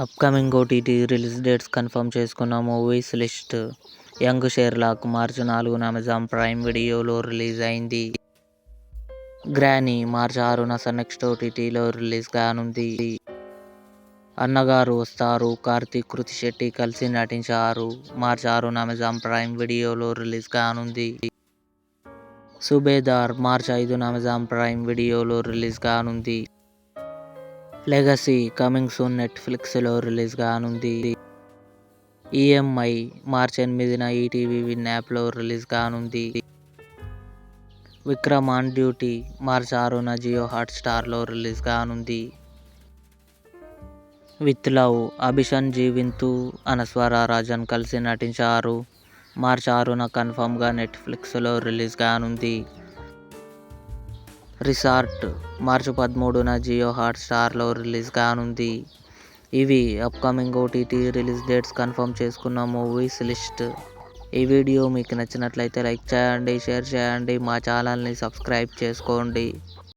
Upcoming OTT release dates confirm చేసుకున్న movies list. Young Sherlock March 4న Amazon Prime వీడియోలో release అయింది. Granny March 6న సన్ నెక్స్ట్ ఓటీటీలో రిలీజ్ కానుంది. అన్నగారు వస్తారు కార్తీక్, కృతి శెట్టి కలిసి నటించారు. మార్చి 6న అమెజాన్ ప్రైమ్ వీడియోలో రిలీజ్ కానుంది. సుబేదార్ మార్చి 5న అమెజాన్ ప్రైమ్ వీడియోలో రిలీజ్ కానుంది. లెగసీ కమింగ్ సూన్ నెట్ఫ్లిక్స్లో రిలీజ్ కానుంది. ఈఎంఐ మార్చి 8న ఈటీవీ విన్ యాప్లో రిలీజ్ కానుంది. విక్రమ్ ఆన్ డ్యూటీ మార్చి 6న జియో హాట్స్టార్లో రిలీజ్ కానుంది. విత్ లవ్ అభిషన్ జీవింతు, అనస్వర రాజన్ కలిసి నటించారు. మార్చి 6న కన్ఫర్మ్గా నెట్ఫ్లిక్స్లో రిలీజ్ కానుంది. రిసార్ట్ మార్చి 13న జియో హాట్స్టార్లో రిలీజ్ కానుంది. ఇవి upcoming OTT release dates confirm చేసుకున్న మూవీస్ లిస్ట్. ఈ వీడియో మీకు నచ్చినట్లయితే లైక్ చేయండి, షేర్ చేయండి, మా ఛానల్ని సబ్స్క్రైబ్ చేసుకోండి.